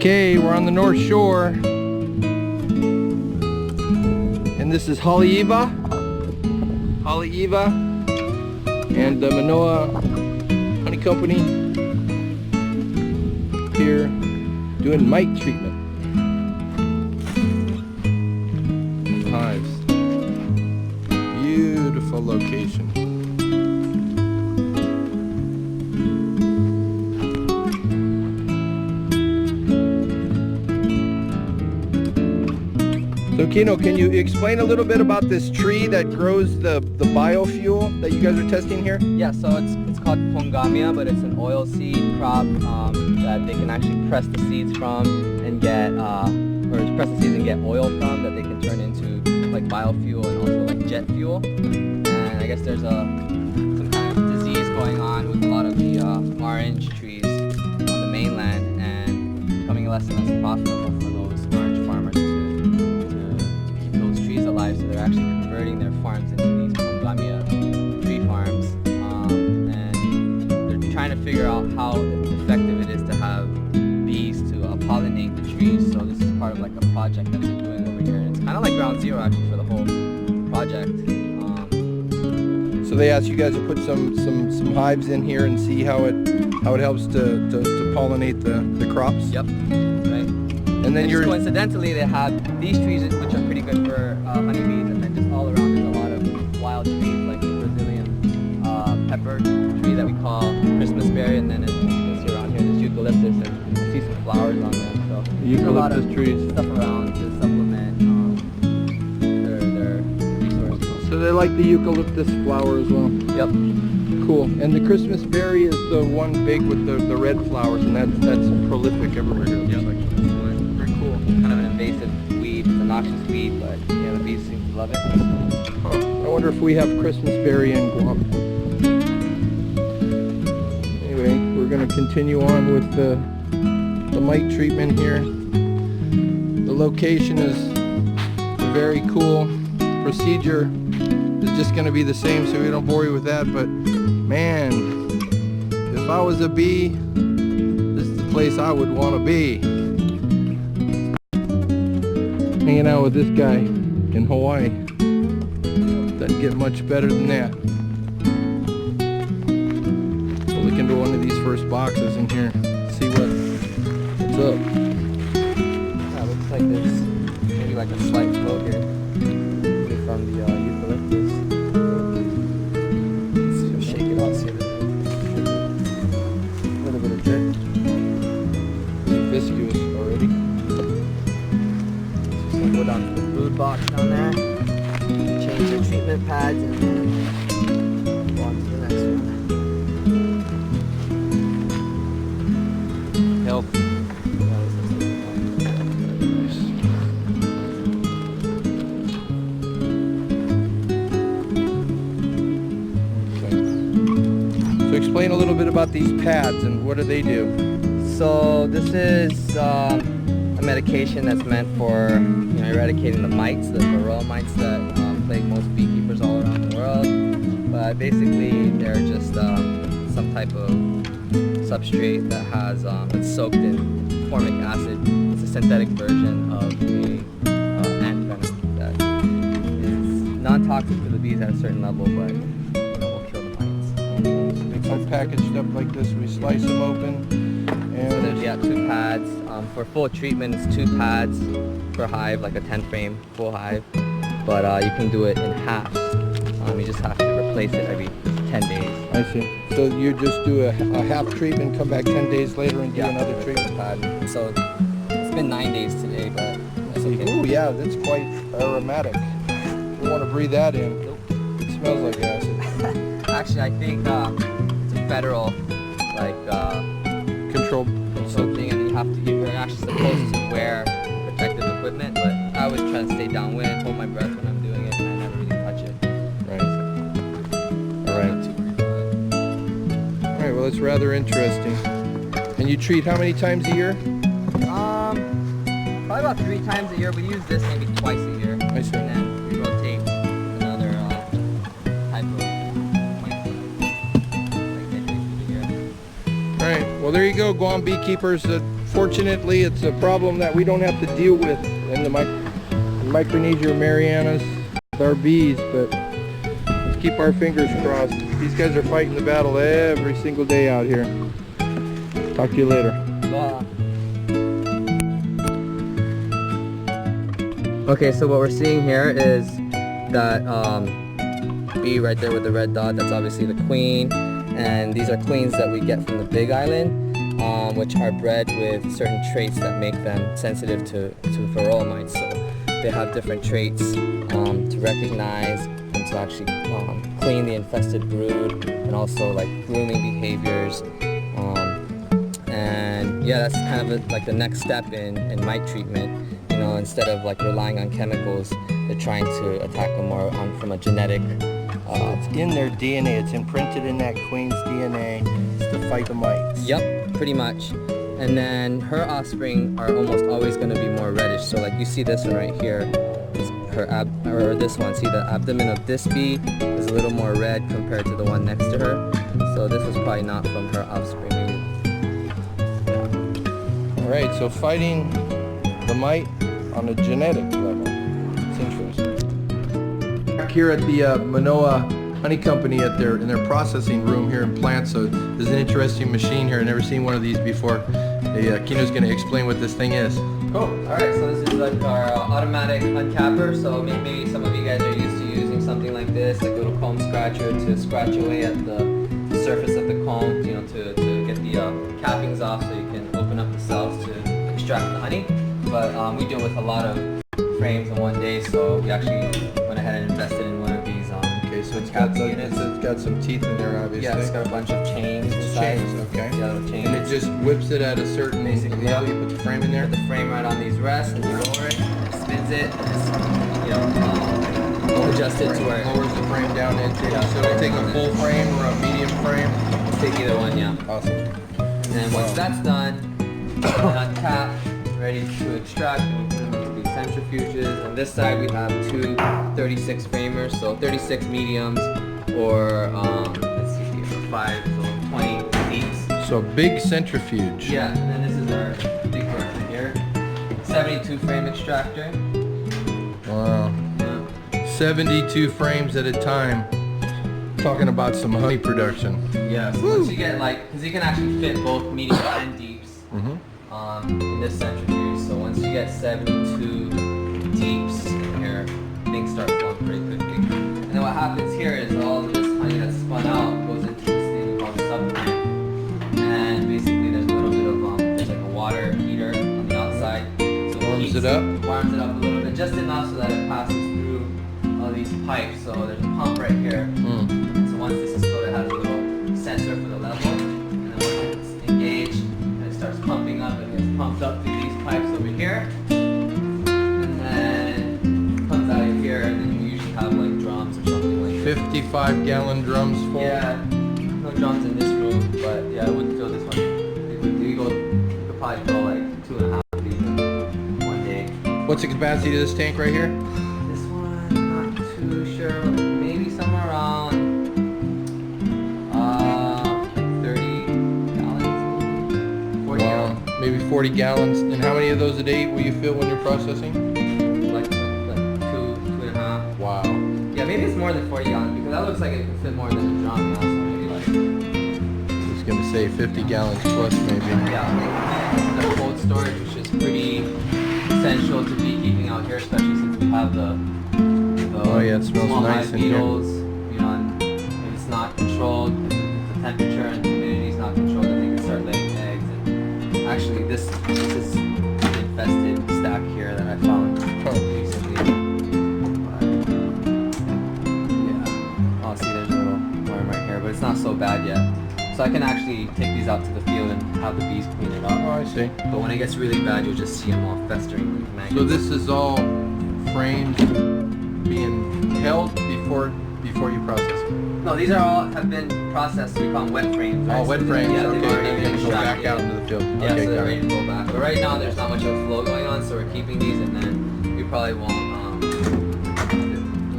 Okay, we're on the North Shore. And this is Haleiwa and the Manoa Honey Company here doing mite treatment. Hives. Beautiful location. So Kino, can you explain a little bit about this tree that grows the biofuel that you guys are testing here? Yeah, so it's called pongamia, but it's an oil seed crop that they can actually press the seeds from and get, oil from that they can turn into like biofuel and also like jet fuel. And I guess there's some kind of disease going on with a lot of the orange trees on the mainland, and becoming less and less profitable for those orange farmers to keep those trees alive. So they're actually converting their farms into these pongamia tree farms, and they're trying to figure out how effective it is to have bees to pollinate the trees. So this is part of like a project that they're doing over here. And it's kind of like ground zero actually for the whole project. So they asked you guys to put some hives in here and see how it helps to pollinate the crops. Yep. Right. And then just coincidentally, they have these trees which are pretty good for honeybees, and then just all around there's a lot of wild trees like the Brazilian pepper tree that we call Christmas berry, and then you can see around here there's eucalyptus, and you can see some flowers on them. So there's a lot of trees. Stuff around to supplement their resources. So they like the eucalyptus flower as well. Yep. Cool. And the Christmas berry is the one big with the red flowers, and that's prolific everywhere here. Yep. Very cool. Kind of an invasive weed. It's a noxious weed, but yeah, the bees seem to love it. I wonder if we have Christmas berry in Guam. Anyway, we're going to continue on with the mite treatment here. The location is very cool. Procedure is just going to be the same, so we don't bore you with that, but man, if I was a bee, this is the place I would want to be. Hanging out with this guy in Hawaii. Doesn't get much better than that. We'll look into one of these first boxes in here, see what's up. Yeah, looks like there's maybe like a slight flow here from the eucalyptus. Let's see, just shake it out, see if a little bit of drip. Pretty viscous already. Just gonna go down to the food box down there, change the treatment pads, and then go on to the next one. Help. So explain a little bit about these pads and what do they do? So this is a medication that's meant for eradicating the mites, the varroa mites that plague most beekeepers all around the world. But basically, they're just some type of substrate that has it's soaked in formic acid. It's a synthetic version of the ant venom that is non-toxic to the bees at a certain level, but will kill the mites. It's all packaged up like this. We slice them open. And So there's 2 pads. For full treatment, it's 2 pads per hive, like a 10 frame full hive. But you can do it in halves. You just have to replace it every 10 days. I see. So you just do a half treatment, come back 10 days later and do another treatment pad. So it's been 9 days today, but that's okay. Ooh, yeah, that's quite aromatic. You want to breathe that in. Nope. It smells like acid. Actually, I think it's a federal Control thing, and you're actually supposed to wear protective equipment, but I always try to stay downwind, hold my breath when I'm doing it, and I never really touch it. Right. All right. All right. Well, it's rather interesting. And you treat how many times a year? Probably about 3 times a year. We use this maybe twice a year. I see. And then we rotate another type of All right. Well, there you go, Guam beekeepers. Fortunately, it's a problem that we don't have to deal with in the Micronesia or Marianas with our bees, but let's keep our fingers crossed. These guys are fighting the battle every single day out here. Talk to you later. Bye. Okay, so what we're seeing here is that bee right there with the red dot, that's obviously the queen. And these are queens that we get from the Big Island, which are bred with certain traits that make them sensitive to varroa mites. So they have different traits to recognize and to actually clean the infested brood, and also like grooming behaviors. And yeah, that's kind of like the next step in mite treatment. You know, instead of like relying on chemicals, they're trying to attack them more from a genetic. It's in their DNA. It's imprinted in that queen's DNA. It's to fight the mites. Yep, pretty much. And then her offspring are almost always going to be more reddish. So like you see this one right here, or this one. See, the abdomen of this bee is a little more red compared to the one next to her. So this is probably not from her offspring. All right, so fighting the mite on a genetic level. It's interesting. Back here at the Manoa Honey Company in their processing room here in plant. So there's an interesting machine here. I've never seen one of these before. Kino's going to explain what this thing is. Cool. Alright, so this is like our automatic uncapper. So maybe some of you guys are used to using something like this, like a little comb scratcher to scratch away at the surface of the comb, you know, to get the cappings off so you can open up the cells to extract the honey. But we do it with a lot of frames in one day, so we actually went ahead and invested in one of these. Okay, so it's got some teeth in there, obviously. Yeah, it's got a bunch of chains inside. Chains, okay. Yeah, little chains. And it just whips it at a certain level. You put the frame in there. Put the frame right on these rests, and you lower it, and it spins it, and it's, you know, adjust it to where it lowers the frame down into. Yeah, so it'll take a full frame or a medium frame. Take either one, yeah. Awesome. And then once that's done, uncap, ready to extract, and we put them into these centrifuges. On this side we have two 36 framers, so 36 mediums, or let's see here, 5, so 20 deeps. So big centrifuge. Yeah, and then this is our big version here, 72 frame extractor. Wow. Yeah. 72 frames at a time. Talking about some honey production. Yeah, so once you get because you can actually fit both medium and deeps in this centrifuge. So once you get 72 deeps in here, things start flowing pretty quickly. And then what happens here is all of this honey that's spun out goes into this thing called sublimate. And basically there's a little bit of, there's like a water heater on the outside. So it warms it up? Warms it up a little bit, just enough so that it passes through all these pipes. So there's a pump right here. So once this is filled, it has a little sensor for the level, and then once it's engaged, and it starts pumping up, it gets pumped up through these pipes over here, and then it comes out of here, and then you usually have like drums or something like that. 55-gallon drums full? Yeah, no drums in this room, but yeah, it wouldn't fill this one. You could probably fill like 2.5 of these in one day. What's the capacity of this tank right here? This one, not too sure, maybe somewhere around 40 gallons. And how many of those a day will you fill when you're processing? Like 2.5. Wow. Yeah, maybe it's more than 40 gallons because that looks like it could fit more than a drum now, so maybe like... I was going to say 50 gallons plus maybe. Yeah, the cold storage, which is pretty essential to beekeeping out here, especially since we have the oh yeah, it smells small nice hive in here. beetles, you know, and if it's not controlled, if the temperature and humidity is not controlled, then they can start laying eggs. And actually, this is an infested stack here that I found recently. But, yeah. Oh, see, there's a little worm right here, but it's not so bad yet. So I can actually take these out to the field and have the bees clean it up. Oh, I see. But when it gets really bad, you'll just see them all festering like maggots. So this is all frames being held before you process them? No, these are all have been processed. We call them wet frames. Right? All wet frames, yeah, okay, they've already then been they go back extracted. out into the field. Yeah, Okay, so they're got ready it. to go back. But right now, there's not much of a flow going on, so we're keeping these, and then we probably won't.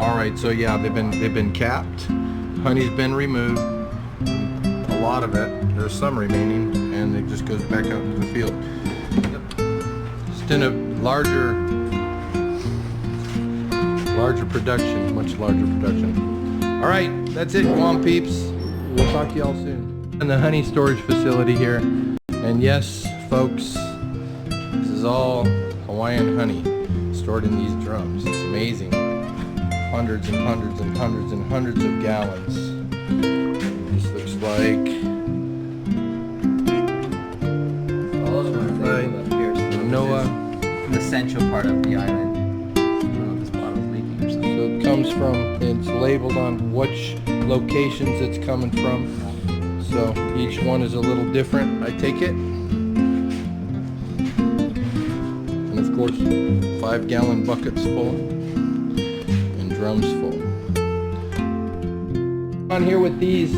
All right, so yeah, they've been capped. Honey's been removed. A lot of it. There's some remaining, and it just goes back out into the field. Just in a larger production, much larger production. All right, that's it, Guam peeps. We'll talk to y'all soon. In the honey storage facility here, and yes, folks, this is all Hawaiian honey stored in these drums. It's amazing. Hundreds and hundreds and hundreds and hundreds of gallons. This looks like Manoa. From the central part of the island. I don't know if this bottle's leaking or something. So it comes from, it's labeled on which locations it's coming from. So each one is a little different, I take it. And of course, 5-gallon buckets full and drums full. On here with these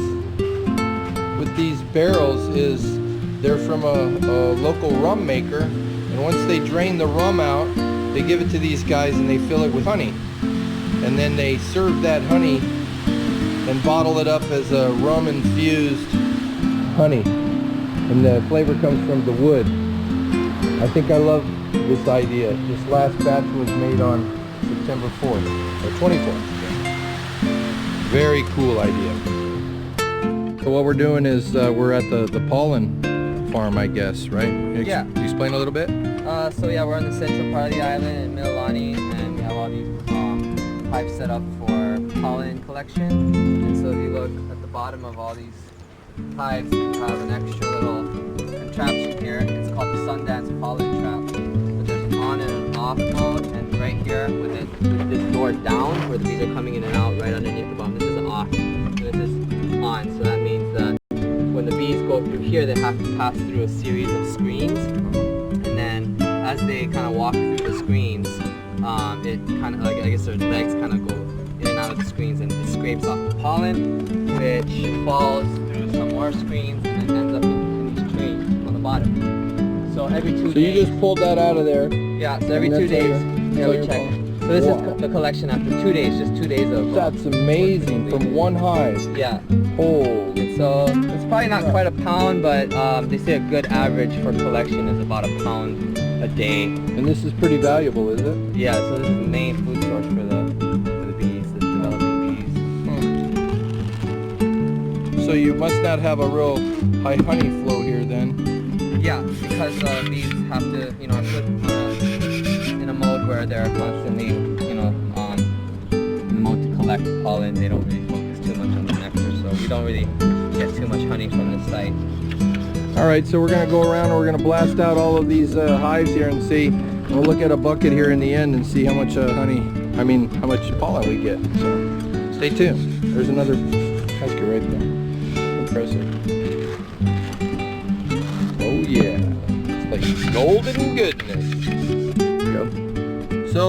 barrels is they're from a local rum maker, and once they drain the rum out, they give it to these guys and they fill it with honey, and then they serve that honey and bottle it up as a rum infused honey, and the flavor comes from the wood. I think I love this idea. This last batch was made on September 4th or 24th. Very cool idea. So what we're doing is we're at the pollen farm, I guess, right? Yeah. Can you explain a little bit? So yeah, we're on the central part of the island in Mililani, and we have all these pipes set up for pollen collection. And so if you look at the bottom of all these hives, you have an extra little contraption here. It's called the Sundance Pollen Trap. But there's an on and an off mode, and right here with this door down, where the bees are coming in and out, right underneath the bottom, this is off, and this is on. So that means that when the bees go through here, they have to pass through a series of screens, and then as they kind of walk through the screens, it kind of, like, I guess their legs kind of go in and out of the screens, and it scrapes off the pollen, which falls through some more screens and then ends up in these trays on the bottom. So every 2 days. So you just pulled that out of there. Yeah, so every 2 days, yeah, we check. So this is the collection after 2 days, just 2 days of. That's amazing, from one hive. Yeah. Holy. So it's probably not quite a pound, but they say a good average for collection is about a pound a day. And this is pretty valuable, is it? Yeah, so this is the main food source for the bees, the developing bees. So you must not have a real high honey flow here then. Yeah, because bees have to, are put in a mode where they're constantly, in mode to collect pollen. They don't really focus too much on the nectar, so we don't really get too much honey from this site. All right, so we're gonna go around and we're gonna blast out all of these hives here and see. We'll look at a bucket here in the end and see how much how much pollen we get. So stay tuned. There's another hiker right there. Impressive. Oh yeah, it's like golden goodness. There we go. So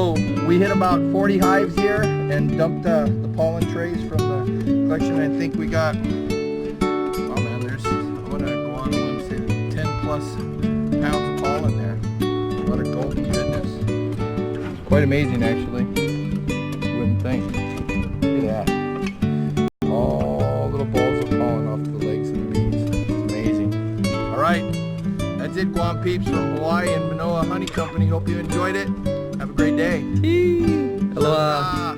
we hit about 40 hives here and dumped the pollen trays from the collection. I think we got, oh man, there's, what did I go on and say, 10 plus pounds of pollen there. What a golden goodness. It's quite amazing actually. You wouldn't think. Look at that. All little balls of pollen off the legs of the bees. It's amazing. All right, that's it, Guam peeps, from Hawaii and Manoa Honey Company. Hope you enjoyed it. Have a great day. Aloha.